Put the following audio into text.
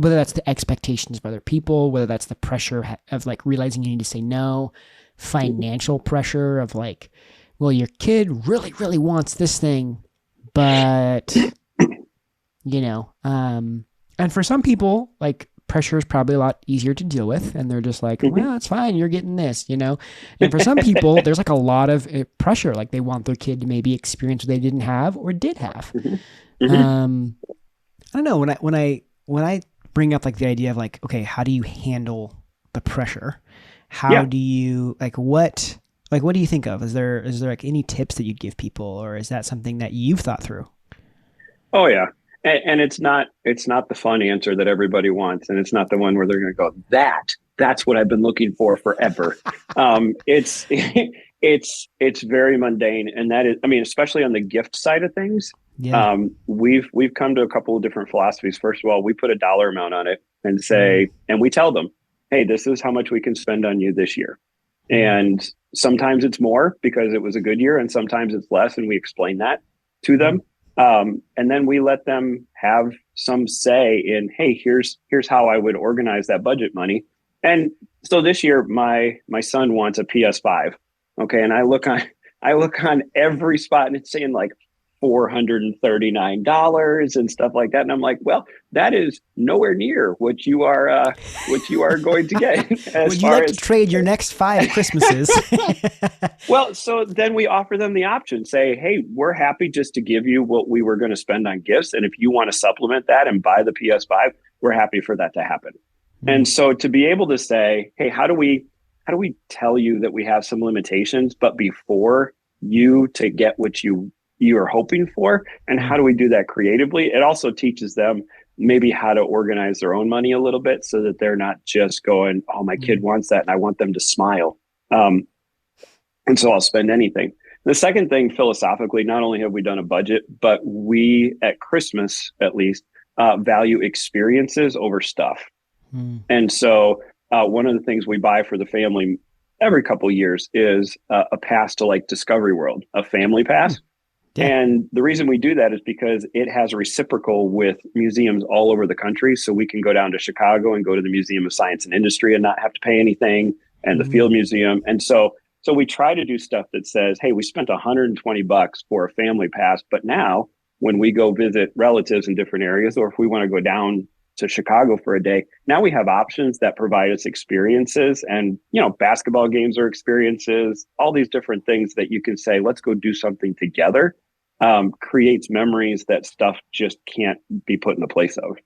whether that's the expectations of other people, whether that's the pressure of like realizing you need to say no, financial pressure of like, well, your kid really, really wants this thing, but and for some people, like pressure is probably a lot easier to deal with. And they're just like, well, it's fine. You're getting this, And for some people, there's like a lot of pressure. Like they want their kid to maybe experience what they didn't have or did have. I don't know. When I bring up like the idea of like, okay, how do you handle the pressure? How do you what do you think of? Is there like any tips that you'd give people, or is that something that you've thought through? Oh yeah. And it's not the fun answer that everybody wants. And it's not the one where they're going to go, that's what I've been looking for forever. It's, it's very mundane. And that is, I mean, especially on the gift side of things, we've come to a couple of different philosophies. First of all, we put a dollar amount on it and say, and we tell them, hey, this is how much we can spend on you this year. And sometimes it's more because it was a good year, and sometimes it's less. And we explain that to them. And then we let them have some say in, hey, here's how I would organize that budget money. And so this year, my son wants a PS5. Okay. And I look on every spot and it's saying like $439 and stuff like that. And I'm like, well, that is nowhere near what you are going to get. Would you like to trade your next 5 Christmases? Well, so then we offer them the option, say, hey, we're happy just to give you what we were going to spend on gifts. And if you want to supplement that and buy the PS5, we're happy for that to happen. And so to be able to say, hey, how do we tell you that we have some limitations, but before you to get what you are hoping for, and how do we do that creatively? It also teaches them maybe how to organize their own money a little bit so that they're not just going, oh, my kid wants that and I want them to smile. And so I'll spend anything. The second thing, philosophically, not only have we done a budget, but we at Christmas, at least, value experiences over stuff. And so one of the things we buy for the family every couple of years is a pass to like Discovery World, a family pass. And the reason we do that is because it has a reciprocal with museums all over the country. So we can go down to Chicago and go to the Museum of Science and Industry and not have to pay anything, and the Field Museum. And so we try to do stuff that says, hey, we spent $120 for a family pass, but now when we go visit relatives in different areas, or if we want to go down to Chicago for a day, now we have options that provide us experiences. And, basketball games are experiences, all these different things that you can say, let's go do something together, creates memories that stuff just can't be put in the place of.